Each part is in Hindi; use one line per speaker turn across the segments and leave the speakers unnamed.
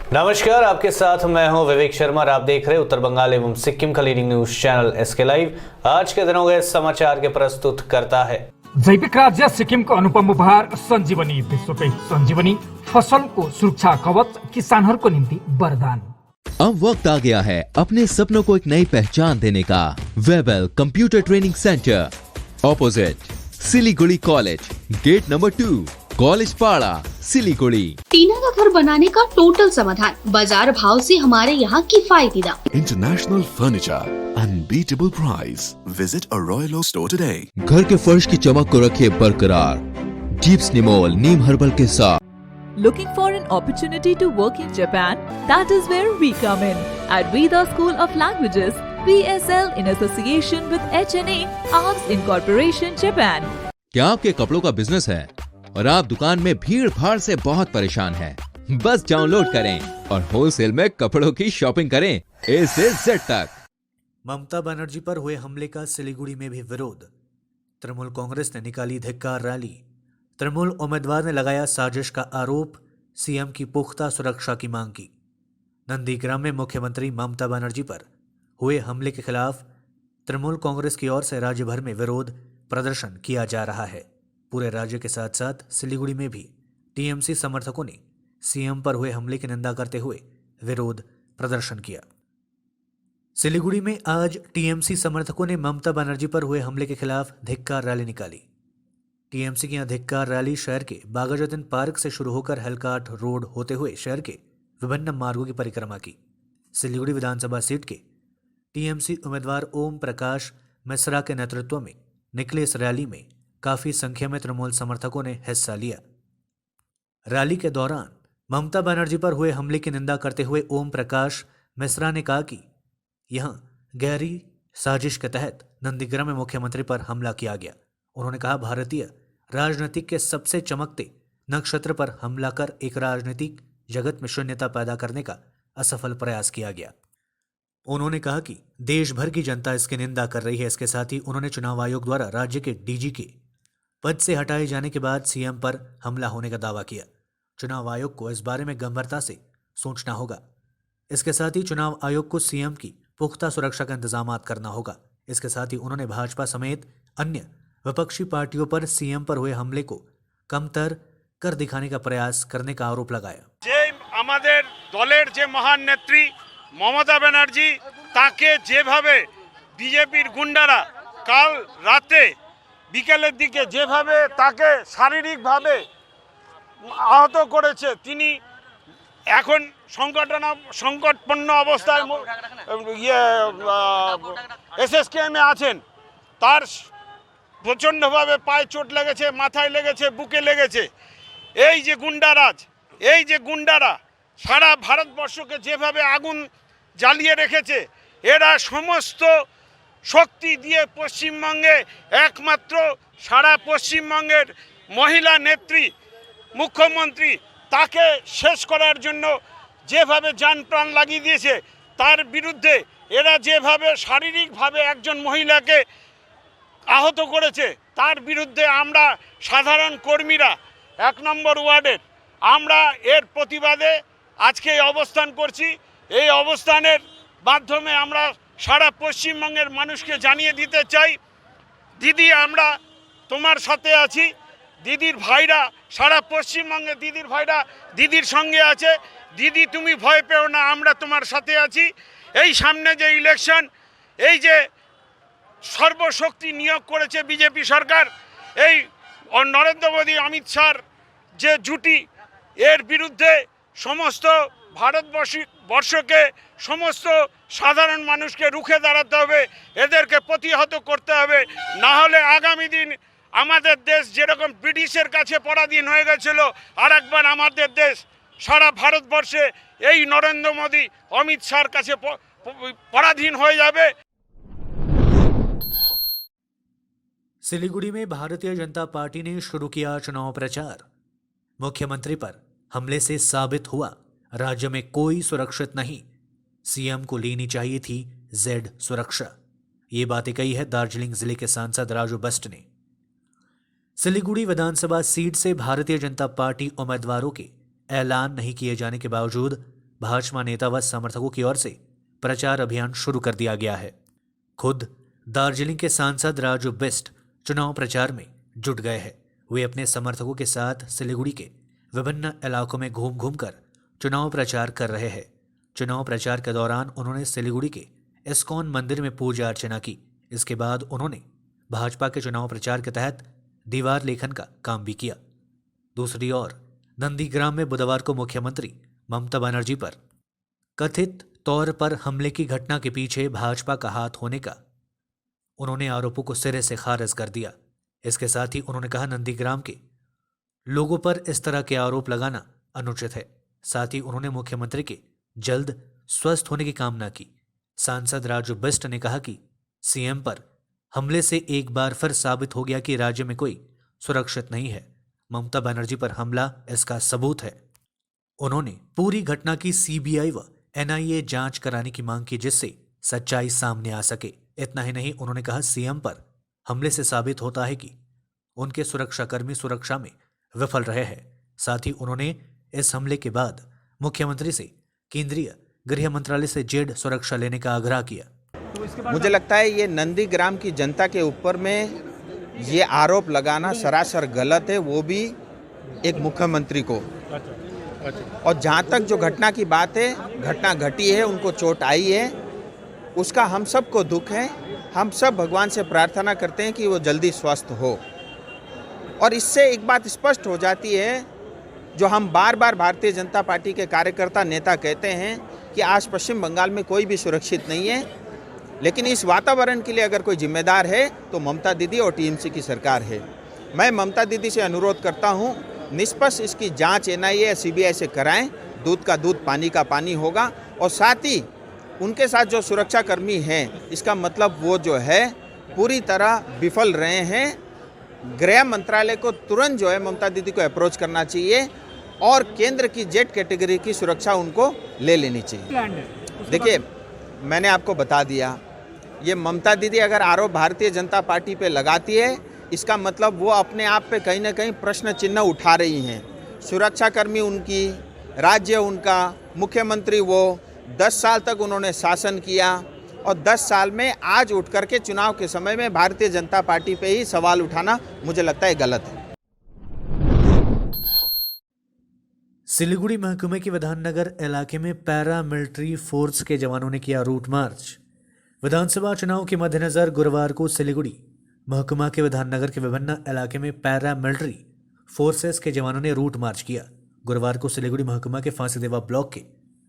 नमस्कार, आपके साथ मैं हूं विवेक शर्मा और आप देख रहे हैं उत्तर बंगाल एवं सिक्किम का leading news channel SK live. आज के दिनों के समाचार के प्रस्तुत करता है
जैविक राज्य सिक्किम को अनुपम उपहार संजीवनी विश्वकै संजीवनी फसल को सुरक्षा कवच किसानहरूको निम्ति वरदान।
अब वक्त आ गया है अपने सपनों को एक नई पहचान देने का। Webel computer training centre, opposite Siliguri college, gate number 2, college Para, Siliguri.
टीना का घर बनाने का टोटल समाधान, बाजार भाव से हमारे यहाँ किफायती दाम।
International furniture, unbeatable price. Visit a Royal Oak store today.
घर के फर्श की चमक को रखे बरकरार। जीप्स निमोल नीम हर्बल के साथ।
Looking for an opportunity to work in Japan? That is where we come in. At Vida School of Languages, VSL in association with HNA, Arms Incorporation, Japan.
क्या आपके कपड़ों का बिजनेस है और आप दुकान में भीड़ भाड़ से बहुत परेशान हैं? बस डाउनलोड करें और होलसेल में कपड़ों की शॉपिंग करें A से Z तक।
ममता बनर्जी पर हुए हमले का सिलीगुड़ी में भी विरोध। तृणमूल कांग्रेस ने निकाली धिक्कार रैली। तृणमूल उम्मीदवार ने लगाया साजिश का आरोप, सीएम की पुख्ता सुरक्षा की मांग की। नंदीग्राम में मुख्यमंत्री ममता बनर्जी पर हुए हमले के खिलाफ तृणमूल कांग्रेस की ओर से राज्य भर में विरोध प्रदर्शन किया जा रहा है। पूरे राज्य के साथ साथ सिलीगुड़ी में भी टीएमसी समर्थकों ने सीएम पर हुए हमले की निंदा करते हुए विरोध प्रदर्शन किया। सिलीगुड़ी में आज टीएमसी समर्थकों ने ममता बनर्जी पर हुए हमले के खिलाफ धिक्कार रैली निकाली। टीएमसी की यह धिक्कार रैली शहर के बागाजतीन पार्क से शुरू होकर हेलकाट रोड होते हुए शहर के विभिन्न मार्गों की परिक्रमा की। सिलीगुड़ी विधानसभा सीट के टीएमसी उम्मीदवार ओम प्रकाश मिश्रा के नेतृत्व में निकले इस रैली में काफी संख्या में तृणमूल समर्थकों ने हिस्सा लिया। रैली के दौरान ममता बनर्जी पर हुए हमले की निंदा करते हुए ओम प्रकाश मिश्रा ने कहा कि यहां गहरी साजिश के तहत नंदीग्राम में मुख्यमंत्री पर हमला किया गया। उन्होंने कहा, भारतीय राजनीतिक के सबसे चमकते नक्षत्र पर हमला कर एक राजनीतिक जगत में शून्यता पैदा करने का असफल प्रयास किया गया। उन्होंने कहा कि देश भर की जनता इसकी निंदा कर रही है। इसके साथ ही उन्होंने चुनाव आयोग द्वारा राज्य के डीजी के पद से हटाए जाने के बाद सीएम पर हमला होने का दावा किया। चुनाव आयोग को इस बारे में गंभीरता से सोचना होगा। इसके साथ ही चुनाव आयोग को सीएम की पुख्ता सुरक्षा का इंतजाम करना होगा। इसके साथ ही उन्होंने भाजपा समेत अन्य विपक्षी पार्टियों पर सीएम पर हुए हमले को कमतर कर दिखाने का प्रयास करने का आरोप लगाया।
যে আমাদের দলের যে মহান নেত্রী মমতা ব্যানার্জি, তাকে যেভাবে বিজেপির গুন্ডারা কাল রাতে বিকেলের দিকে যেভাবে তাকে শারীরিকভাবে আহত করেছে, তিনি এখন সংকটপন্ন অবস্থায় এসএসকেএমে আছেন। তার প্রচণ্ডভাবে পায়ে চোট লেগেছে, মাথায় লেগেছে, বুকে লেগেছে। এই যে গুন্ডারাজ, এই যে গুন্ডারা সারা ভারতবর্ষকে যেভাবে আগুন জ্বালিয়ে রেখেছে, এরা সমস্ত শক্তি দিয়ে পশ্চিমবঙ্গে একমাত্র সারা পশ্চিমবঙ্গের মহিলা নেত্রী মুখ্যমন্ত্রী তাকে শেষ করার জন্য যেভাবে জান প্রাণ লাগিয়ে দিয়েছে, তার বিরুদ্ধে এরা যেভাবে শারীরিকভাবে একজন মহিলাকে আহত করেছে, তার বিরুদ্ধে আমরা সাধারণ কর্মীরা 1 নম্বর ওয়ার্ডের আমরা এর প্রতিবাদে আজকে অবস্থান করছি। এই অবস্থানের মাধ্যমে আমরা সারা পশ্চিমবঙ্গের মানুষকে জানিয়ে দিতে চাই, দিদি আমরা তোমার সাথে আছি। দিদির ভাইরা সারা পশ্চিমবঙ্গে দিদির ভাইরা দিদির সঙ্গে আছে। দিদি তুমি ভয় পেও না, আমরা তোমার সাথে আছি। এই সামনে যে ইলেকশন, এই যে সর্বশক্তি নিয়োগ করেছে বিজেপি সরকার, এই নরেন্দ্র মোদী অমিত শাহর যে জুটি, এর বিরুদ্ধে সমস্ত ভারতবর্ষকে সমস্ত সাধারণ মানুষকে রুখে দাঁড়াতে হবে, এদেরকে প্রতিহত করতে হবে। না হলে আগামী দিন আমাদের দেশ যেরকম ব্রিটিশের কাছে পরাধীন হয়ে গেছিল, আর একবার আমাদের দেশ সারা ভারতবর্ষে এই নরেন্দ্র মোদী অমিত শাহর কাছে পরাধীন হয়ে যাবে।
सिलीगुड़ी में भारतीय जनता पार्टी ने शुरू किया चुनाव प्रचार। मुख्यमंत्री पर हमले से साबित हुआ राज्य में कोई सुरक्षित नहीं, सीएम को लेनी चाहिए थी जेड सुरक्षा। ये बातें कही है दार्जिलिंग जिले के सांसद राजू बस्ट ने। सिलीगुड़ी विधानसभा सीट से भारतीय जनता पार्टी उम्मीदवारों के ऐलान नहीं किए जाने के बावजूद भाजपा नेता व समर्थकों की ओर से प्रचार अभियान शुरू कर दिया गया है। खुद दार्जिलिंग के सांसद राजू बिस्ट चुनाव प्रचार में जुट गए हैं। वे अपने समर्थकों के साथ सिलीगुड़ी के विभिन्न इलाकों में घूम घूम कर चुनाव प्रचार कर रहे हैं। चुनाव प्रचार के दौरान उन्होंने सिलीगुड़ी के इस्कॉन मंदिर में पूजा अर्चना की। इसके बाद उन्होंने भाजपा के चुनाव प्रचार के तहत दीवार लेखन का काम भी किया। दूसरी ओर नंदीग्राम में बुधवार को मुख्यमंत्री ममता बनर्जी पर कथित तौर पर हमले की घटना के पीछे भाजपा का हाथ होने का उन्होंने आरोपों को सिरे से खारिज कर दिया। इसके साथ ही उन्होंने कहा, नंदीग्राम के लोगों पर इस तरह के आरोप लगाना अनुचित है। साथ ही उन्होंने मुख्यमंत्री के जल्द स्वस्थ होने की कामना की। सांसद राजू बिस्ट ने कहा कि सीएम पर हमले से एक बार फिर साबित हो गया कि राज्य में कोई सुरक्षित नहीं है। ममता बनर्जी पर हमला इसका सबूत है। उन्होंने पूरी घटना की सीबीआई व एनआईए जांच कराने की मांग की, जिससे सच्चाई सामने आ सके। इतना ही नहीं, उन्होंने कहा सीएम पर हमले से साबित होता है कि उनके सुरक्षाकर्मी सुरक्षा में विफल रहे हैं। साथ ही उन्होंने इस हमले के बाद मुख्यमंत्री से केंद्रीय गृह मंत्रालय से जेड सुरक्षा लेने का आग्रह किया।
मुझे लगता है ये नंदीग्राम की जनता के ऊपर में ये आरोप लगाना सरासर गलत है, वो भी एक मुख्यमंत्री को। और जहाँ तक जो घटना की बात है, घटना घटी है, उनको चोट आई है, उसका हम सबको दुख है। हम सब भगवान से प्रार्थना करते हैं कि वो जल्दी स्वस्थ हो। और इससे एक बात स्पष्ट हो जाती है, जो हम बार बार भारतीय जनता पार्टी के कार्यकर्ता नेता कहते हैं कि आज पश्चिम बंगाल में कोई भी सुरक्षित नहीं है, लेकिन इस वातावरण के लिए अगर कोई जिम्मेदार है तो ममता दीदी और टीएमसी की सरकार है। मैं ममता दीदी से अनुरोध करता हूं, निष्पक्ष इसकी जांच एनआईए या सीबीआई से कराएं। दूध का दूध, पानी का पानी होगा। और साथ ही उनके साथ जो सुरक्षाकर्मी हैं, इसका मतलब वो जो है पूरी तरह विफल रहे हैं। गृह मंत्रालय को तुरंत जो है ममता दीदी को अप्रोच करना चाहिए और केंद्र की जेड कैटेगरी की सुरक्षा उनको ले लेनी चाहिए। देखिए, मैंने आपको बता दिया, ये ममता दीदी अगर आरोप भारतीय जनता पार्टी पे लगाती है, इसका मतलब वो अपने आप पे कहीं ना कहीं प्रश्न चिन्ह उठा रही हैं। सुरक्षाकर्मी उनकी, राज्य उनका, मुख्यमंत्री वो, 10 साल तक उन्होंने शासन किया और 10 साल में आज उठ करके चुनाव के समय में भारतीय जनता पार्टी पे ही सवाल उठाना मुझे लगता है गलत है।
सिलीगुड़ी महकुमे के विधाननगर इलाके में पैरा मिलिट्री फोर्स के जवानों ने किया रूट मार्च। विधानसभा चुनाव के मद्देनजर गुरुवार को सिलीगुड़ी महकुमा के विधाननगर के विभिन्न इलाके में पैरा मिलिट्री फोर्सेस के जवानों ने रूट मार्च किया। गुरुवार को सिलीगुड़ी महकुमा के फांसीदेवा ब्लॉक के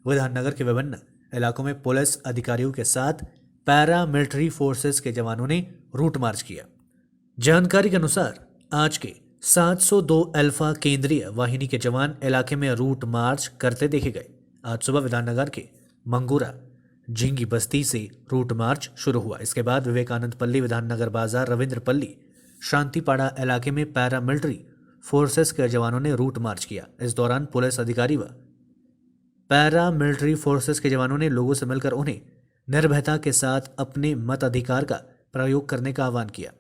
विधाननगर के विभिन्न इलाकों में पुलिस अधिकारियों के साथ पैरा मिलिट्री फोर्सेस के जवानों ने रूट मार्च किया। जानकारी के अनुसार आज के 702 अल्फा केंद्रीय वाहिनी के जवान इलाके में रूट मार्च करते देखे गए। आज सुबह विधाननगर के मंगूरा झिंगी बस्ती से रूट मार्च शुरू हुआ। इसके बाद विवेकानंद पल्ली, विधाननगर बाजार, रविंद्र पल्ली, शांतिपाड़ा इलाके में पैरा मिलिट्री फोर्सेस के जवानों ने रूट मार्च किया। इस दौरान पुलिस अधिकारी व पैरा मिलिट्री फोर्सेस के जवानों ने लोगों से मिलकर उन्हें निर्भयता के साथ अपने मताधिकार का प्रयोग करने का आह्वान किया।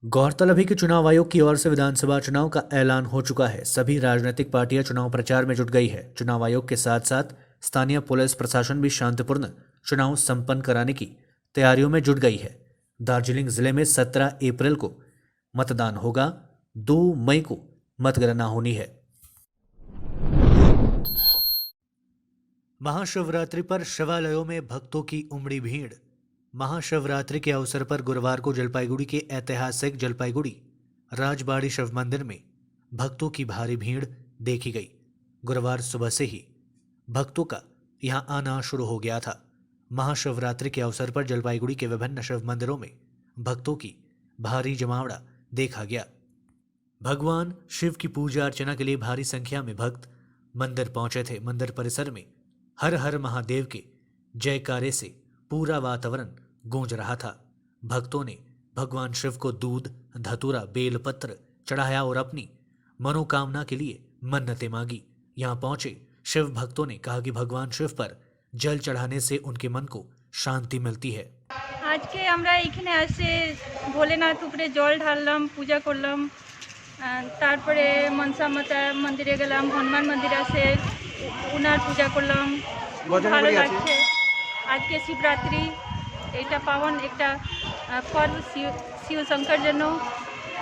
गौरतलब है कि चुनाव आयोग की ओर से विधानसभा चुनाव का ऐलान हो चुका है। सभी राजनीतिक पार्टियां चुनाव प्रचार में जुट गई है। चुनाव आयोग के साथ साथ स्थानीय पुलिस प्रशासन भी शांतिपूर्ण चुनाव संपन्न कराने की तैयारियों में जुट गई है। दार्जिलिंग जिले में 17 अप्रैल को मतदान होगा। 2 मई को मतगणना होनी है। महाशिवरात्रि पर शिवालयों में भक्तों की उमड़ी भीड़। महाशिवरात्रि के अवसर पर गुरुवार को जलपाईगुड़ी के ऐतिहासिक जलपाईगुड़ी राजबाड़ी शिव मंदिर में भक्तों की भारी भीड़ देखी गई। गुरुवार सुबह से ही भक्तों का यहां आना शुरू हो गया था। महाशिवरात्रि के अवसर पर जलपाईगुड़ी के विभिन्न शिव मंदिरों में भक्तों की भारी जमावड़ा देखा गया। भगवान शिव की पूजा अर्चना के लिए भारी संख्या में भक्त मंदिर पहुंचे थे। मंदिर परिसर में हर हर महादेव के जयकारे से पूरा वातावरण गूंज रहा था। भक्तों ने भगवान शिव को दूध, धतूरा, बेलपत्र चढ़ाया और अपनी मनोकामना के लिए मन्नतें मांगी। यहाँ पहुंचे शिव भक्तों ने कहा कि भगवान शिव पर जल चढ़ाने से उनके मन को शांति मिलती है।
आज के আমরা এখানে আসে ভোলেনাথ উপরে জল ঢাললাম, পূজা করলাম, তারপরে মনসা মাতা মন্দিরে গেলাম, হনুমান মন্দির আছে, উনার পূজা করলাম, খুব ভালো লাগছে। আজকে শিবরাত্রি, এটা পাবন একটা পর্ব শিব শঙ্কর জন্য,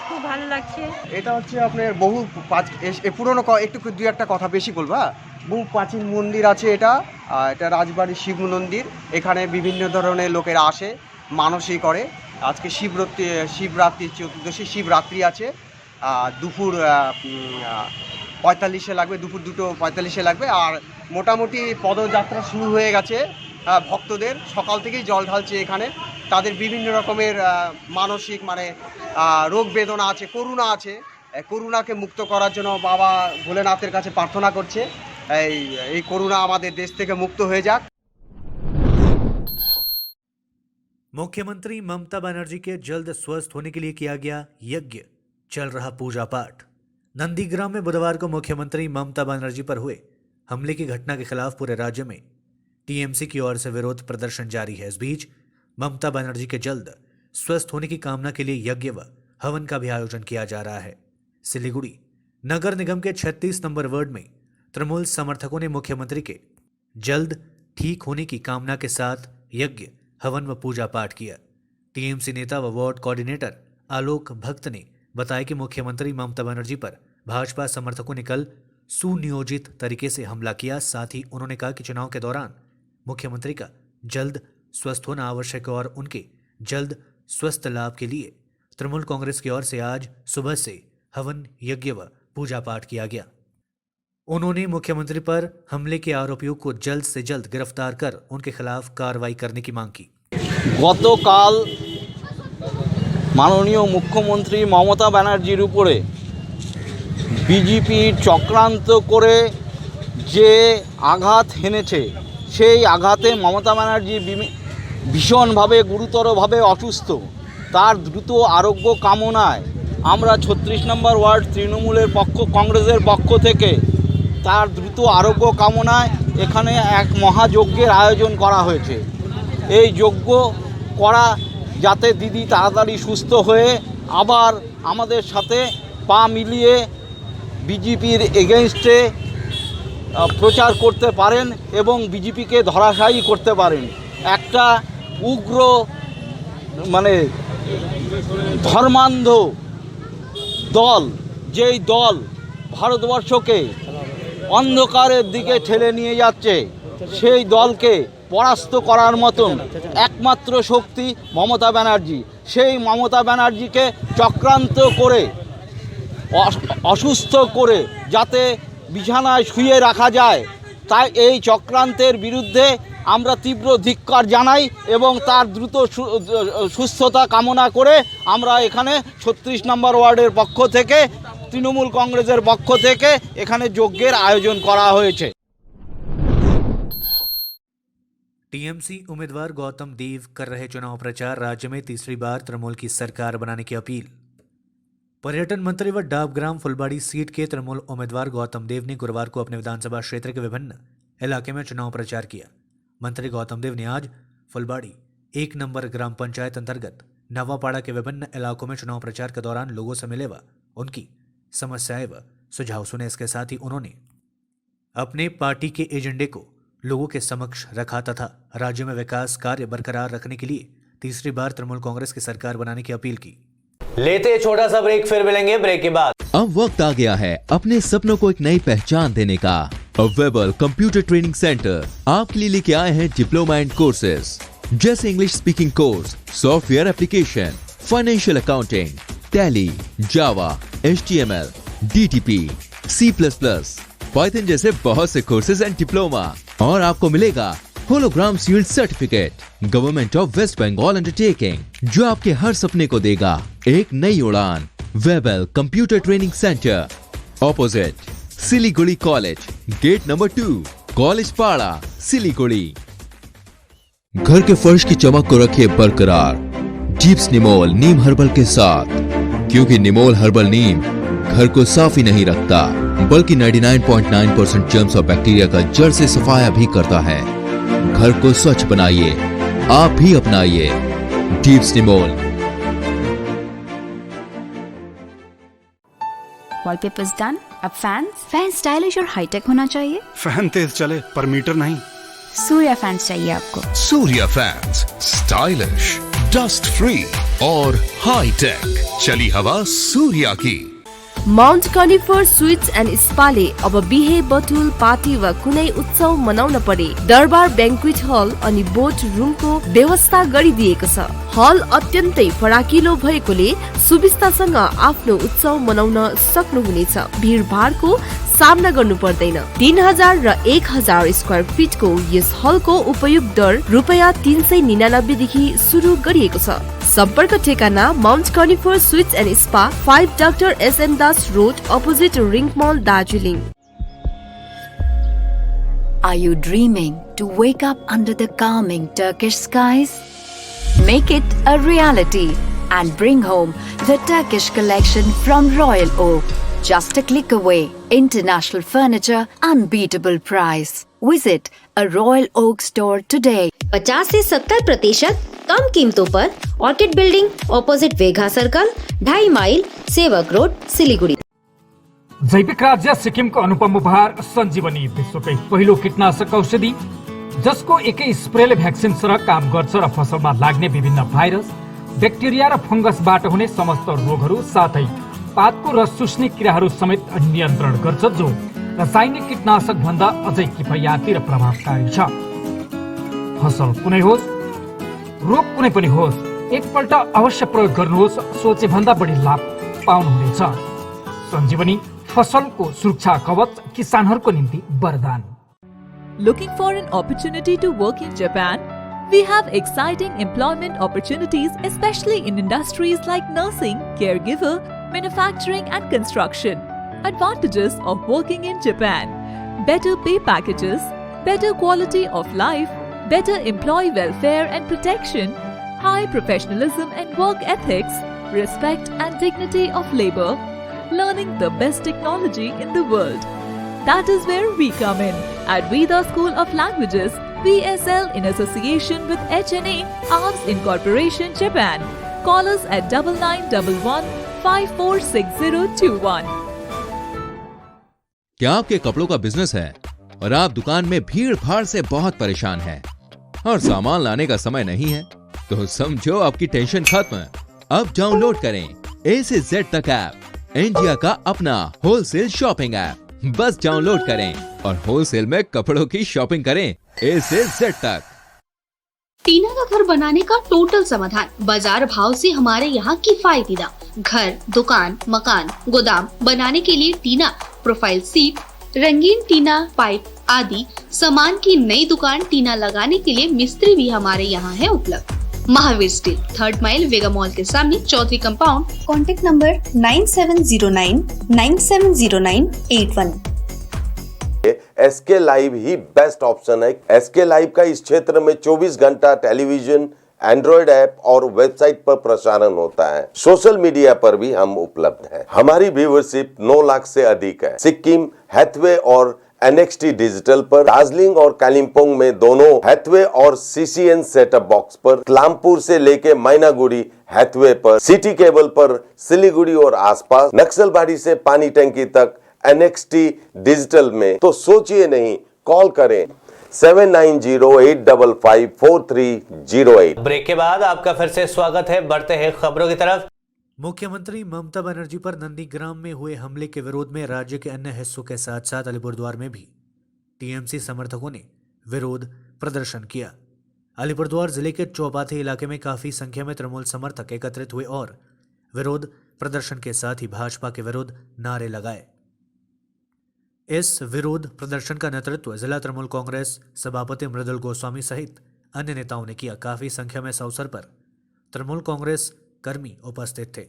খুব ভালো লাগছে।
এটা হচ্ছে আপনার বহু পুরনো একটু দু একটা কথা বেশি বলবা, বহু প্রাচীন মন্দির আছে এটা। এটা রাজবাড়ির শিব মন্দির। এখানে বিভিন্ন ধরনের লোকেরা আসে, মানসিক করে। আজকে শিবরাত্রি চতুর্দশী শিবরাত্রি আছে। দুপুর 45-এ লাগবে, দুপুর 2:45-এ লাগবে। আর মোটামুটি পদযাত্রা শুরু হয়ে গেছে। ভক্তদের সকাল থেকেই জল ঢালছে এখানে। তাদের বিভিন্ন রকমের মানসিক মানে রোগ বেদনা আছে, করুণা আছে। করুণাকে মুক্ত করার জন্য বাবা ভোলেনাথের কাছে প্রার্থনা করছে এই করুণা আমাদের देश থেকে মুক্ত হয়ে যাক।
मुख्यमंत्री ममता बनर्जी के जल्द स्वस्थ होने के लिए किया गया यज्ञ, चल रहा पूजा पाठ। नंदीग्राम में बुधवार को मुख्यमंत्री ममता बनर्जी पर हुए हमले की घटना के खिलाफ पूरे राज्य में टीएमसी की ओर से विरोध प्रदर्शन जारी है। इस बीच ममता बनर्जी के जल्द स्वस्थ होने की कामना के लिए यज्ञ व हवन का भी आयोजन किया जा रहा है। सिलीगुड़ी नगर निगम के 36 नंबर वार्ड में तृणमूल समर्थकों ने मुख्यमंत्री के जल्द ठीक होने की कामना के साथ यज्ञ, हवन व पूजा पाठ किया। टीएमसी नेता व वार्ड कोऑर्डिनेटर आलोक भक्त ने बताया कि मुख्यमंत्री ममता बनर्जी पर भाजपा समर्थकों ने कल सुनियोजित तरीके से हमला किया। साथ ही उन्होंने कहा कि चुनाव के दौरान मुख्यमंत्री का जल्द स्वस्थ होना आवश्यक और उनके जल्द स्वस्थ लाभ के लिए तृणमूल कांग्रेस की ओर से आज सुबह से हवन, यज्ञ व पूजा पाठ किया गया। उन्होंने मुख्यमंत्री पर हमले के आरोपियों को जल्द से जल्द गिरफ्तार कर उनके खिलाफ कार्रवाई करने की मांग की।
গতকাল মাননীয় মুখ্যমন্ত্রী মমতা ব্যানার্জির উপরে বিজেপি চক্রান্ত করে যে আঘাত হেনেছে, সেই আঘাতে মমতা ব্যানার্জি ভীষণভাবে গুরুতরভাবে অসুস্থ। তার দ্রুত আরোগ্য কামনায় আমরা 36 নম্বর ওয়ার্ড তৃণমূলের কংগ্রেসের পক্ষ থেকে তার দ্রুত আরোগ্য কামনায় এখানে এক মহাযজ্ঞের আয়োজন করা হয়েছে। এই যজ্ঞ করা যাতে দিদি তাড়াতাড়ি সুস্থ হয়ে আবার আমাদের সাথে পা মিলিয়ে বিজেপির এগেনস্টে প্রচার করতে পারেন এবং বিজেপিকে ধরাশায়ী করতে পারেন। একটা উগ্র মানে ধর্মান্ধ দল, যেই দল ভারতবর্ষকে অন্ধকারের দিকে ঠেলে নিয়ে যাচ্ছে, সেই দলকে পরাস্ত করার মতন একমাত্র শক্তি মমতা ব্যানার্জি। সেই মমতা ব্যানার্জিকে চক্রান্ত করে অসুস্থ করে যাতে বিছানায় শুয়ে রাখা যায়, তাই এই চক্রান্তের বিরুদ্ধে আমরা তীব্র ধিক্কার জানাই এবং তার দ্রুত সুস্থতা কামনা করে আমরা এখানে 36 নম্বর ওয়ার্ডের পক্ষ থেকে তৃণমূল কংগ্রেসের পক্ষ থেকে এখানে যজ্ঞের আয়োজন করা হয়েছে।
टीएमसी उम्मीदवार गौतम देव कर रहे चुनाव प्रचार, राज्य में तीसरी बार तृणमूल की सरकार बनाने की अपील। पर्यटन मंत्री व डाबग्राम फुलबाड़ी सीट के तृणमूल उम्मीदवार गौतम देव ने गुरुवार को अपने विधानसभा क्षेत्र के विभिन्न इलाके में चुनाव प्रचार किया। मंत्री गौतम देव ने आज फुलबाड़ी 1 नंबर ग्राम पंचायत अंतर्गत नवापाड़ा के विभिन्न इलाकों में चुनाव प्रचार के दौरान लोगों से मिले व उनकी समस्याएं व सुझाव सुने। इसके साथ ही उन्होंने अपने पार्टी के एजेंडे को लोगों के समक्ष रखा तथा राज्य में विकास कार्य बरकरार रखने के लिए तीसरी बार तृणमूल कांग्रेस की सरकार बनाने की अपील की।
लेते छोटा सा ब्रेक, फिर मिलेंगे ब्रेक के बाद।
अब वक्त आ गया है अपने सपनों को एक नई पहचान देने का। वेबल कंप्यूटर ट्रेनिंग सेंटर आपके लिए लेके आए हैं डिप्लोमा एंड कोर्सेज जैसे English speaking course, software application, financial accounting, Tally, Java, HTML, DTP, C++, Python जैसे बहुत से कोर्सेज एंड डिप्लोमा। और आपको मिलेगा hologram sealed certificate government of West Bengal undertaking, जो आपके हर सपने को देगा एक नई उड़ान। Webel computer training centre, opposite Siliguri college, gate number 2, college Para, Siliguri. घर के फर्श की चमक को रखिए बरकरार जीप्स निमोल नीम हर्बल के साथ, क्योंकि निमोल हर्बल नीम घर को साफ ही नहीं रखता बल्कि 99.9% जर्म्स और बैक्टीरिया का जड़ से सफाया भी करता है। घर को स्वच्छ बनाइए, आप भी अपनाइए डीप्स निमोल।
Wallpapers done? अब फैन स्टाइलिश और हाईटेक होना चाहिए।
फैन तेज चले पर मीटर नहीं।
सूर्या फैंस चाहिए आपको।
Surya fans, stylish, dust free और हाई टेक। चली हवा सूर्या की।
माउन्ट कर्निफर स्वीट्स एन्ड स्पाले अब बिहे बटुल पार्टी वा कुनै उत्सव मनाउन परे दरबार ब्याङ्क्वेट हल अनि बोट रुमको व्यवस्था गरिदिएको छ। हल अत्यन्तै फराकिलो भएकोले सुविस्तासँग आफ्नो उत्सव मनाउन सक्नुहुनेछ। भीडभाडको सामना गर्नु पर्दैन। 3000 र 1000 स्क्वायर फिटको यस हलको उपयोग दर ₹399 देखि सुरु गरिएको छ। सम्पर्क ठेगाना Mount Conifer suites and spa 5 doctor SM Das road opposite ring mall Darjeeling.
Are you dreaming to wake up under the calming Turkish skies? Make it a reality and bring home the Turkish collection from Royal Oak. Just a click away. International furniture, unbeatable price. Visit a Royal Oak store today.
50 से 70% कम कीमतों पर orchid building opposite Vega circle 2.5 mile Sevoke road Siliguri.
जैविक राज्य सिक्किमको अनुपम उपहार सञ्जीवनी विश्वकै पहिलो कीटनाशक औषधि जसको एकै स्प्रेले भ्याक्सिन सरह काम गर्छ र फसलमा लाग्ने विभिन्न भाइरस, ब्याक्टेरिया र फंगसबाट हुने समस्त रोगहरू साथै पातको रस चुस्ने किराहरू समेत नियन्त्रण गर्छ, जो रासायनिक कीटनाशक भन्दा अझै किफायती र प्रभावकारी छ। फसल कुनै होस्, रोग कुनै पनि होस्, एकपल्ट अवश्य प्रयोग गर्नुहोस्, सोचे भन्दा बढी लाभ पाउनुहुनेछ। सञ्जीवनी फसलको सुरक्षा कवच, किसानहरूको निम्ति वरदान।
Looking for an opportunity to work in Japan? We have exciting employment opportunities, especially in industries like nursing, caregiver, manufacturing and construction. Advantages of working in Japan: better pay packages, better quality of life, better employee welfare and protection, high professionalism and work ethics, respect and dignity of labor, learning the best technology in the world. That is where we come in at Veda School of Languages, VSL, in association with HNA, Arms Incorporation, Japan. Call us at 9911 546021.
क्या आपके कपड़ों का बिजनेस है और आप दुकान में भीड़ भाड़ से बहुत परेशान हैं और सामान लाने का समय नहीं है? तो समझो आपकी टेंशन खत्म। अब डाउनलोड करें A से Z तक ऐप, इंडिया का अपना होलसेल शॉपिंग ऐप। बस डाउनलोड करें और होलसेल में कपड़ों की शॉपिंग करें A से Z तक।
टीना का घर बनाने का टोटल समाधान बाजार भाव से हमारे यहाँ किफायती दाम। घर, दुकान, मकान, गोदाम बनाने के लिए टीना, प्रोफाइल सीट, रंगीन टीना, पाइप आदि सामान की नई दुकान टीना लगाने के लिए मिस्त्री भी हमारे यहाँ है उपलब्ध। Mahavir steel, 3rd mile Vega mall के सामने, Chaudhary compound.
Contact number 9709 970981।
SK live ही बेस्ट ऑप्शन है। एसके लाइव का इस क्षेत्र में 24 घंटा टेलीविजन, एंड्रॉइड ऐप और वेबसाइट पर प्रसारण होता है। सोशल मीडिया पर भी हम उपलब्ध हैं। हमारी व्यूवरशिप 9 लाख से अधिक है। सिक्किम, हैथवे और NXT डिजिटल पर, दार्जिलिंग और कालिम्पोंग में दोनों हैथवे और CCN सेटअप बॉक्स पर, क्लामपुर से लेके मैनागुड़ी हैथवे पर, सिटी केबल पर, सिलीगुड़ी और आसपास, नक्सलबाड़ी से पानी टंकी तक NXT डिजिटल में। तो सोचिए नहीं, कॉल करें 7908554308।
ब्रेक के बाद आपका फिर से स्वागत है। बढ़ते हैं खबरों की तरफ।
मुख्यमंत्री ममता बनर्जी पर नंदीग्राम में हुए हमले के विरोध में राज्य के अन्य हिस्सों के साथ साथ अलीपुरद्वार में भी टीएमसी समर्थकों ने विरोध प्रदर्शन किया। अलीपुरद्वार जिले के चौपाथे इलाके में काफी संख्या में तृणमूल समर्थक एकत्रित हुए और विरोध प्रदर्शन के साथ ही भाजपा के विरोध नारे लगाए। इस विरोध प्रदर्शन का नेतृत्व जिला तृणमूल कांग्रेस सभापति मृदुल गोस्वामी सहित अन्य नेताओं ने किया। काफी संख्या में इस अवसर पर तृणमूल कांग्रेस कर्मी उपस्थित थे।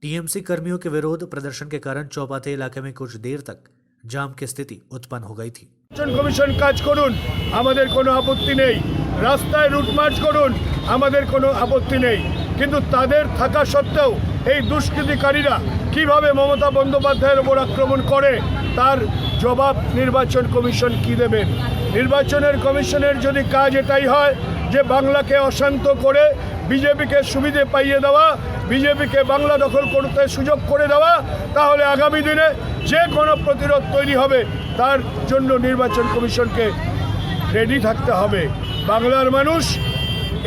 टीएमसी कर्मियों के विरोध प्रदर्शन के कारण चौपाथे इलाके में कुछ देर तक जाम की स्थिति उत्पन्न हो गई थी।
कमीशन काज करुन, आमादेर कोनो आपत्ति नेই, रास्ताয় রুট মার্চ করুন, আমাদের কোনো আপত্তি নেই। কিন্তু তাদের থাকা সত্ত্বেও এই দুষ্কৃতিকারীরা কিভাবে মমতা বন্দ্যোপাধ্যায়ের উপর আক্রমণ করে তার জবাব নির্বাচন কমিশন কি দেবেন? নির্বাচনের কমিশনের যদি কাজ এটাই হয় যে বাংলাকে অশান্ত করে বিজেপিকে সুবিধে পাইয়ে দেওয়া, বিজেপিকে বাংলা দখল করতে সুযোগ করে দেওয়া, তাহলে আগামী দিনে যে কোনো প্রতিরোধ তৈরি হবে। তার জন্য নির্বাচন কমিশনকে রেডি থাকতে হবে। বাংলার মানুষ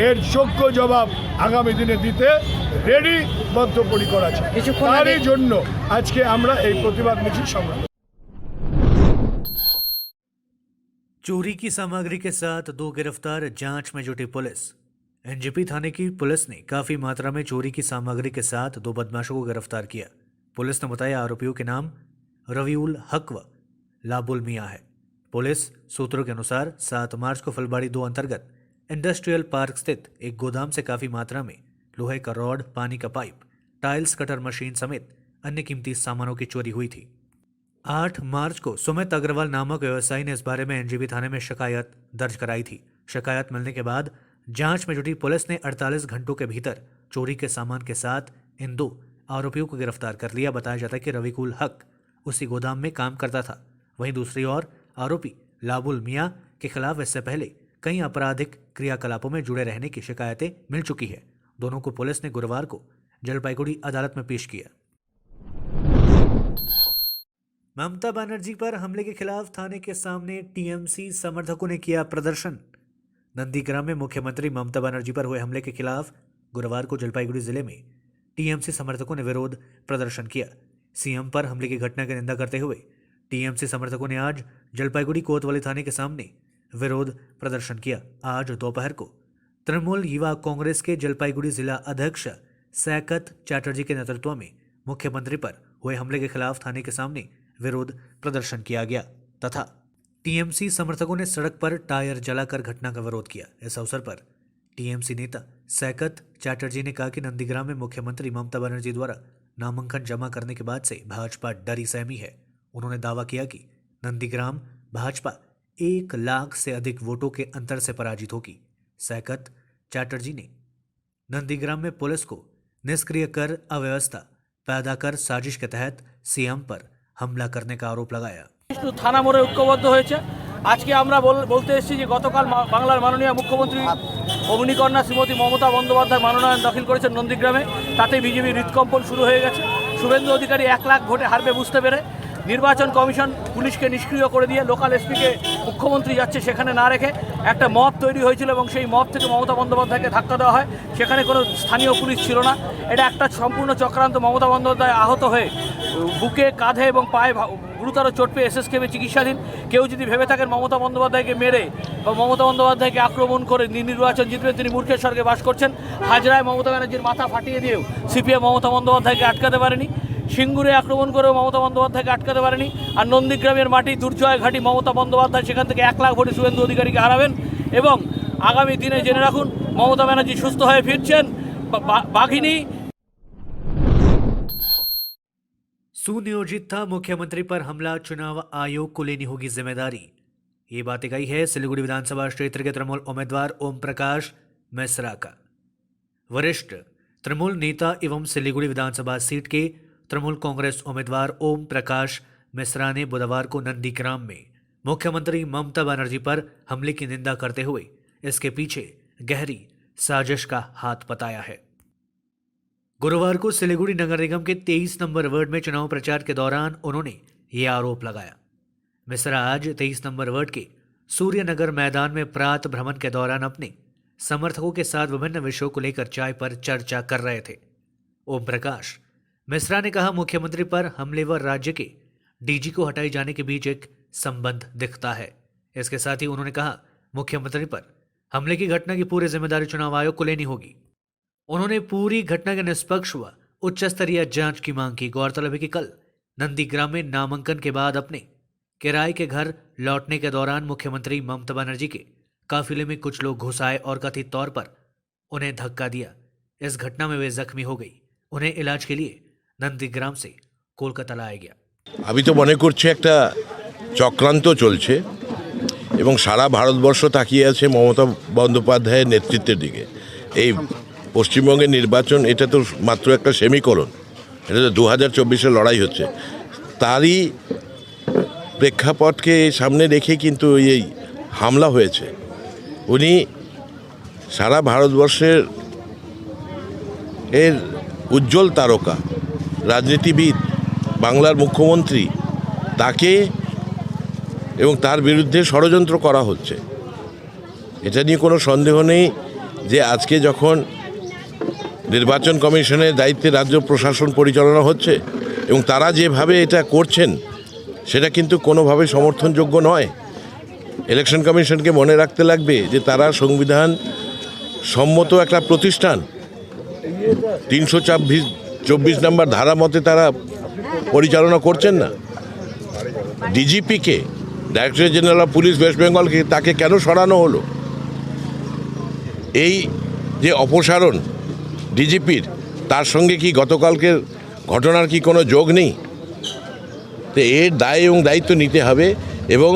এর যোগ্য জবাব আগামী দিনে দিতে রেডি, বদ্ধপরিকর আছে। তারই জন্য আজকে আমরা এই প্রতিবাদ মিছিল সংগ্রাম।
चोरी की सामग्री के साथ 2 गिरफ्तार, जांच में जुटी पुलिस। एनजेपी थाने की पुलिस ने काफी मात्रा में चोरी की सामग्री के साथ 2 बदमाशों को गिरफ्तार किया। पुलिस ने बताया आरोपियों के नाम रवीउल हक व लाबुल मियां है। पुलिस सूत्रों के अनुसार 7 मार्च को फुलबाड़ी 2 अंतर्गत इंडस्ट्रियल पार्क स्थित एक गोदाम से काफी मात्रा में लोहे का रॉड, पानी का पाइप, टाइल्स कटर मशीन समेत अन्य कीमती सामानों की चोरी हुई थी। 8 मार्च को सुमित अग्रवाल नामक व्यवसायी ने इस बारे में एनजेपी थाने में शिकायत दर्ज कराई थी। शिकायत मिलने के बाद जांच में जुटी पुलिस ने 48 घंटों के भीतर चोरी के सामान के साथ इन 2 आरोपियों को गिरफ्तार कर लिया। बताया जाता है कि रवीकुल हक उसी गोदाम में काम करता था। वहीं दूसरी ओर आरोपी लाबुल मियां के खिलाफ इससे पहले कई आपराधिक क्रियाकलापों में जुड़े रहने की शिकायतें मिल चुकी है। दोनों को पुलिस ने गुरुवार को जलपाईगुड़ी अदालत में पेश किया। ममता बनर्जी पर हमले के खिलाफ थाने के सामने टीएमसी समर्थकों ने किया प्रदर्शन। नंदीग्राम में मुख्यमंत्री ममता बनर्जी पर हुए हमले के खिलाफ गुरुवार को जलपाईगुड़ी जिले में टीएमसी समर्थकों ने विरोध प्रदर्शन किया। सीएम पर हमले की घटना की निंदा करते हुए टीएमसी समर्थकों ने आज जलपाईगुड़ी कोतवाली थाने के सामने विरोध प्रदर्शन किया। आज दोपहर को तृणमूल युवा कांग्रेस के जलपाईगुड़ी जिला अध्यक्ष सैकत चैटर्जी के नेतृत्व में मुख्यमंत्री पर हुए हमले के खिलाफ थाने के सामने विरोध प्रदर्शन किया गया तथा टीएमसी समर्थकों ने सड़क पर टायर जलाकर घटना का विरोध किया। इस अवसर पर टीएमसी नेता सैकत चैटर्जी ने कहा कि नंदीग्राम में मुख्यमंत्री ममता बनर्जी द्वारा नामांकन जमा करने के बाद से भाजपा डरी सहमी है। उन्होंने दावा किया कि नंदीग्राम भाजपा 1 लाख से अधिक वोटों के अंतर से पराजित होगी। सैकत चैटर्जी ने नंदीग्राम में पुलिस को निष्क्रिय कर अव्यवस्था पैदा कर साजिश के तहत सीएम पर हमला करने का आरोप लगाया।
থানা মোড়ে ঐক্যবদ্ধ হয়েছে। আজকে আমরা বলতে এসেছি যে গতকাল বাংলার মাননীয় মুখ্যমন্ত্রী অগ্নিকন্যা শ্রীমতী মমতা বন্দ্যোপাধ্যায় মনোনয়ন দাখিল করেছেন নন্দীগ্রামে। তাতে বিজেপির হৃৎকম্পন শুরু হয়ে গেছে। শুভেন্দু অধিকারী 1 লাখ ভোটে হারবে বুঝতে পেরে নির্বাচন কমিশন পুলিশকে নিষ্ক্রিয় করে দিয়ে লোকাল এসপিকে মুখ্যমন্ত্রী যাচ্ছে সেখানে না রেখে একটা মব তৈরি হয়েছিল এবং সেই মব থেকে মমতা বন্দ্যোপাধ্যায়কে ধাক্কা দেওয়া হয়। সেখানে কোনো স্থানীয় পুলিশ ছিল না। এটা একটা সম্পূর্ণ চক্রান্ত। মমতা বন্দ্যোপাধ্যায় আহত হয়ে বুকে, কাঁধে এবং পায়ে গুরুতর চোট পেয়ে এসএসকেএমে চিকিৎসাধীন। কেউ যদি ভেবে থাকেন মমতা বন্দ্যোপাধ্যায়কে মেরে বা মমতা বন্দ্যোপাধ্যায়কে আক্রমণ করে নির্বাচন জিতবেন, তিনি মূর্খের স্বর্গে বাস করছেন। হাজরায় মমতা ব্যানার্জির মাথা ফাটিয়ে দিয়েও সিপিএম মমতা বন্দ্যোপাধ্যায়কে আটকাতে পারেনি। সিঙ্গুরে আক্রমণ করেও মমতা বন্দ্যোপাধ্যায়কে আটকাতে পারেনি। আর নন্দীগ্রামের মাটি দুর্জয় ঘাটি মমতা বন্দ্যোপাধ্যায় সেখান থেকে 1 লাখ ভোটে শুভেন্দু অধিকারীকে হারাবেন। এবং আগামী দিনে জেনে রাখুন মমতা ব্যানার্জি সুস্থ হয়ে ফিরছেন। বাঘিনী
सुनियोजित था मुख्यमंत्री पर हमला, चुनाव आयोग को लेनी होगी जिम्मेदारी। ये बातें कही है सिलीगुड़ी विधानसभा क्षेत्र के तृणमूल उम्मीदवार ओम प्रकाश मिश्रा का। वरिष्ठ तृणमूल नेता एवं सिलीगुड़ी विधानसभा सीट के तृणमूल कांग्रेस उम्मीदवार ओम प्रकाश मिश्रा ने बुधवार को नंदीग्राम में मुख्यमंत्री ममता बनर्जी पर हमले की निंदा करते हुए इसके पीछे गहरी साजिश का हाथ बताया है। गुरुवार को सिलीगुड़ी नगर निगम के 23 नंबर वार्ड में चुनाव प्रचार के दौरान उन्होंने ये आरोप लगाया। मिश्रा आज 23 नंबर वार्ड के सूर्यनगर मैदान में प्रात भ्रमण के दौरान अपने समर्थकों के साथ विभिन्न विषयों को लेकर चाय पर चर्चा कर रहे थे। ओम प्रकाश मिश्रा ने कहा, मुख्यमंत्री पर हमलेवर राज्य के डीजी को हटाए जाने के बीच एक संबंध दिखता है। इसके साथ ही उन्होंने कहा, मुख्यमंत्री पर हमले की घटना की पूरी जिम्मेदारी चुनाव आयोग को लेनी होगी। उन्होंने पूरी घटना के निष्पक्ष व उच्च स्तरीय जांच की मांग की। गौरतलब है कि कल नंदीग्राम में नामांकन के बाद अपने किराए के घर लौटने के दौरान मुख्यमंत्री ममता बनर्जी के काफिले में कुछ लोग घुस आए और कथित तौर पर उन्हें धक्का दिया। इस घटना में वे जख्मी हो गई। उन्हें इलाज के लिए नंदीग्राम से कोलकाता लाया गया।
আমি তো মনে করছি একটা চক্রান্ত চলছে এবং সারা ভারতবর্ষ তাকিয়ে আছে মমতা বন্দ্যোপাধ্যায়ের নেতৃত্বের দিকে। এই পশ্চিমবঙ্গের নির্বাচন এটা তো মাত্র একটা সেমিকোলন, এটা তো 2024-এর লড়াই হচ্ছে। তারই প্রেক্ষাপটকে সামনে রেখে কিন্তু এই হামলা হয়েছে। উনি সারা ভারতবর্ষের এর উজ্জ্বল তারকা রাজনীতিবিদ বাংলার মুখ্যমন্ত্রী, তাকে এবং তার বিরুদ্ধে ষড়যন্ত্র করা হচ্ছে। এটা নিয়ে কোনো সন্দেহ নেই যে আজকে যখন নির্বাচন কমিশনের দায়িত্বে রাজ্য প্রশাসন পরিচালনা হচ্ছে এবং তারা যেভাবে এটা করছেন সেটা কিন্তু কোনোভাবে সমর্থনযোগ্য নয়। ইলেকশন কমিশনকে মনে রাখতে লাগবে যে তারা সংবিধান সম্মত একটা প্রতিষ্ঠান, 324 নম্বর ধারা মতে তারা পরিচালনা করছেন না। ডিজিপিকে, director general of police west বেঙ্গলকে, তাকে কেন সরানো হলো? এই যে অপসারণ ডিজিপির, তার সঙ্গে কি গতকালকের ঘটনার কি কোনো যোগ নেই? তো এর দায় এবং দায়িত্ব নিতে হবে এবং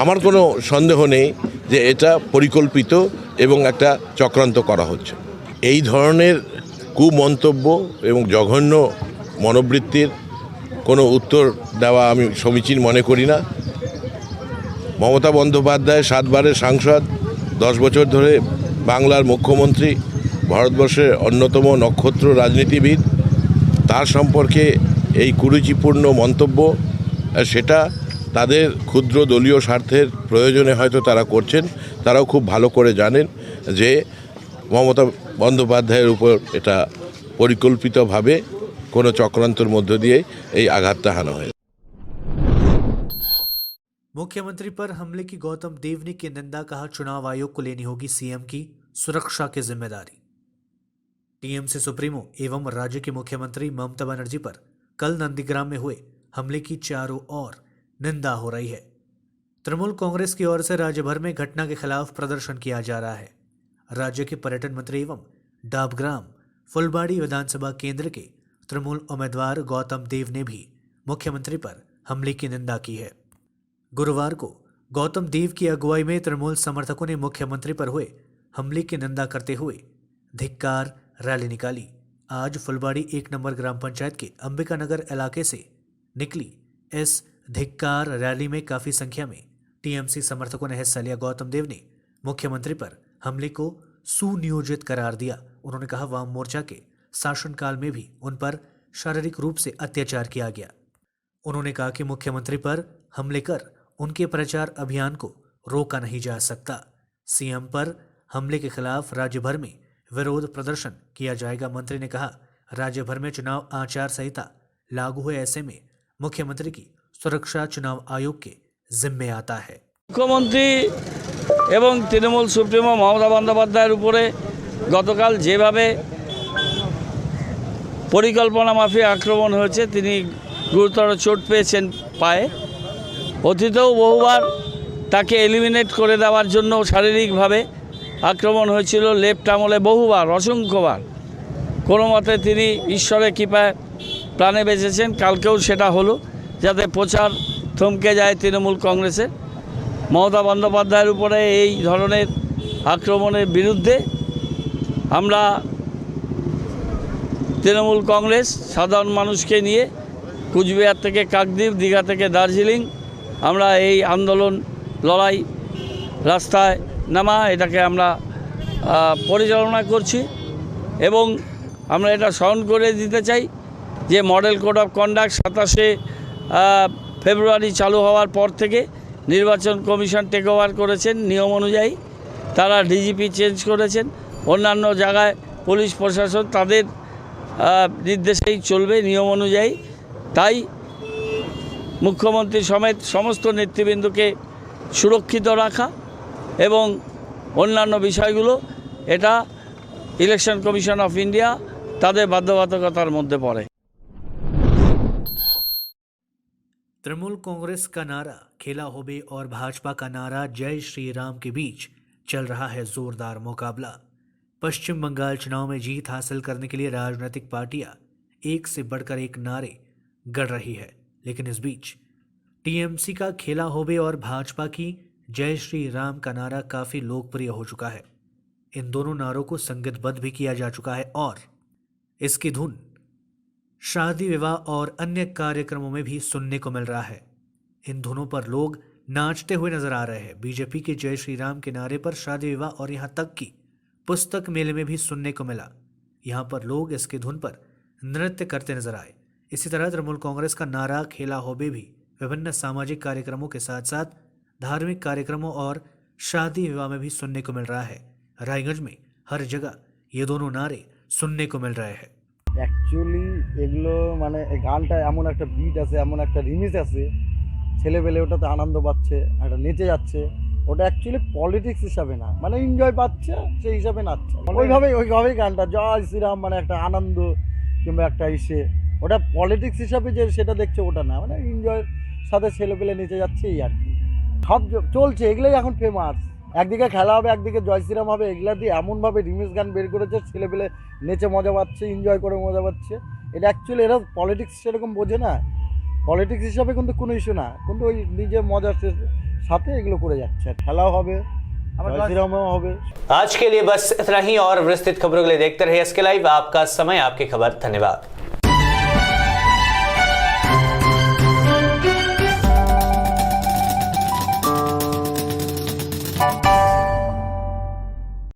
আমার কোনো সন্দেহ নেই যে এটা পরিকল্পিত এবং একটা চক্রান্ত করা হচ্ছে। এই ধরনের কুমন্তব্য এবং জঘন্য মনোবৃত্তির কোনো উত্তর দেওয়া আমি সমীচীন মনে করি না। মমতা বন্দ্যোপাধ্যায় 7 বারের সাংসদ, 10 বছর ধরে বাংলার মুখ্যমন্ত্রী, ভারতবর্ষের অন্যতম নক্ষত্র রাজনীতিবিদ, তার সম্পর্কে এই কুরুচিপূর্ণ মন্তব্য, সেটা তাদের ক্ষুদ্র দলীয় স্বার্থের প্রয়োজনে হয়তো তারা করছেন। তারাও খুব ভালো করে জানেন যে মমতা বন্দ্যোপাধ্যায়ের উপর এটা পরিকল্পিতভাবে কোনো চক্রান্তের মধ্য দিয়ে এই আঘাতটা হানা হয়।
मुख्यमंत्री पर हमले की गौतम देव ने की निंदा, कहा चुनाव आयोग को लेनी होगी सीएम की सुरक्षा की जिम्मेदारी। टीएमसी सुप्रीमो एवं राज्य के मुख्यमंत्री ममता बनर्जी पर कल नंदीग्राम में हुए हमले की चारों ओर निंदा हो रही है। तृणमूल कांग्रेस की ओर से राज्य भर में घटना के खिलाफ प्रदर्शन किया जा रहा है। राज्य के पर्यटन मंत्री एवं डाबग्राम फुलबाड़ी विधानसभा केंद्र के तृणमूल उम्मीदवार गौतम देव ने भी मुख्यमंत्री पर हमले की निंदा की है। गुरुवार को गौतम देव की अगुवाई में तृणमूल समर्थकों ने मुख्यमंत्री पर हुए हमले की निंदा करते हुए धिक्कार रैली निकाली। आज फुलबाड़ी 1 नंबर ग्राम पंचायत के अंबिका नगर इलाके से निकली इस धिक्कार रैली में काफी संख्या में टीएमसी समर्थकों ने हिस्सा लिया। गौतम देव ने मुख्यमंत्री पर हमले को सुनियोजित करार दिया। उन्होंने कहा वाम मोर्चा के शासनकाल में भी उन पर शारीरिक रूप से अत्याचार किया गया। उन्होंने कहा कि मुख्यमंत्री पर हमले कर उनके प्रचार अभियान को रोका नहीं जा सकता। सीएम पर हमले के खिलाफ राज्य भर में विरोध प्रदर्शन किया जाएगा। मंत्री ने कहा राज्य भर में चुनाव आचार संहिता लागू हुए, ऐसे में मुख्यमंत्री की सुरक्षा चुनाव आयोग के जिम्मे आता है।
मुख्यमंत्री এবং তৃণমূল সুপ্রিমো মমতা বন্দ্যোপাধ্যায়ের উপরে গতকাল যেভাবে পরিকল্পনা মাফিক আক্রমণ হয়েছে, তিনি গুরুতর চোট পেয়েছেন পায়ে। অতীতেও বহুবার তাকে এলিমিনেট করে দেওয়ার জন্য শারীরিকভাবে আক্রমণ হয়েছিল, লেফট আমলে বহুবার, অসংখ্যবার। কোনো মতে তিনি ঈশ্বরের কৃপায় প্রাণে বেঁচেছেন। কালকেও সেটা হলো, যাতে প্রচার থমকে যায় তৃণমূল কংগ্রেসের। মমতা বন্দ্যোপাধ্যায়ের উপরে এই ধরনের আক্রমণের বিরুদ্ধে আমরা তৃণমূল কংগ্রেস সাধারণ মানুষকে নিয়ে কুচবিহার থেকে কাকদ্বীপ, দীঘা থেকে দার্জিলিং আমরা এই আন্দোলন, লড়াই, রাস্তায় নামা, এটাকে আমরা পরিচালনা করছি। এবং আমরা এটা স্মরণ করে দিতে চাই যে মডেল কোড অফ কন্ডাক্ট 27শে ফেব্রুয়ারি চালু হওয়ার পর থেকে নির্বাচন কমিশন টেক ওভার করেছেন নিয়ম অনুযায়ী। তারা ডিজিপি চেঞ্জ করেছেন, অন্যান্য জায়গায় পুলিশ প্রশাসন তাদের নির্দেশেই চলবে নিয়ম অনুযায়ী। তাই মুখ্যমন্ত্রী সমেত সমস্ত নেতৃবৃন্দকে সুরক্ষিত রাখা এবং অন্যান্য বিষয়গুলো, এটা ইলেকশন কমিশন অফ ইন্ডিয়া তাদের বাধ্যবাধকতার মধ্যে পড়ে।
तृणमूल कांग्रेस का नारा खेला होबे और भाजपा का नारा जय श्री राम के बीच चल रहा है जोरदार मुकाबला। पश्चिम बंगाल चुनाव में जीत हासिल करने के लिए राजनीतिक पार्टियां एक से बढ़कर एक नारे गढ़ रही है, लेकिन इस बीच टीएमसी का खेला होबे और भाजपा की जय श्री राम का नारा काफी लोकप्रिय हो चुका है। इन दोनों नारों को संगीतबद्ध भी किया जा चुका है और इसकी धुन शादी विवाह और अन्य कार्यक्रमों में भी सुनने को मिल रहा है। इन धुनों पर लोग नाचते हुए नजर आ रहे हैं। बीजेपी के जय श्री राम के नारे पर शादी विवाह और यहां तक कि पुस्तक मेले में भी सुनने को मिला। यहाँ पर लोग इसकी धुन पर नृत्य करते नजर आए। इसी तरह तृणमूल कांग्रेस का नारा खेला होबे भी विभिन्न सामाजिक कार्यक्रमों के साथ साथ धार्मिक कार्यक्रमों और शादी विवाह में भी सुनने को मिल रहा है। रायगंज में हर जगह ये दोनों नारे सुनने को मिल रहे हैं।
অ্যাকচুয়ালি এগুলো মানে এই গানটা এমন একটা বিট আছে, এমন একটা রিমিক্স আছে, ছেলেবেলে ওটাতে আনন্দ পাচ্ছে, একটা নেচে যাচ্ছে। ওটা অ্যাকচুয়ালি পলিটিক্স হিসাবে না, মানে এনজয় পাচ্ছে সেই হিসাবে নাচছে। ওইভাবেই গানটা জয় শ্রীরাম মানে একটা আনন্দ কিংবা একটা ইসে, ওটা পলিটিক্স হিসাবে যে সেটা দেখছে ওটা না, মানে এনজয়ের সাথে ছেলেবেলে নেচে যাচ্ছে এই আর কি। সব চলছে, এগুলোই এখন ফেমাস। একদিকে খেলা হবে, একদিকে জয় শ্রীরাম হবে, এগুলা দিয়ে এমনভাবে রিমিক্স গান বের করেছে, ছেলেপেলে নেচে মজা পাচ্ছে, এনজয় করে মজা পাচ্ছে। এটা অ্যাকচুয়ালি এরা পলিটিক্স সেরকম বোঝে না, পলিটিক্স হিসাবে কিন্তু কোনো ইস্যু না, কিন্তু ওই নিজে মজার সাথে এগুলো করে যাচ্ছে। খেলাও হবে, জয় শ্রীরামও হবে।
आज के लिए बस इतना ही और विस्तृत खबरों के लिए देखते रहिए एसके लाइव। आपका समय आपकी खबर। धन्यवाद।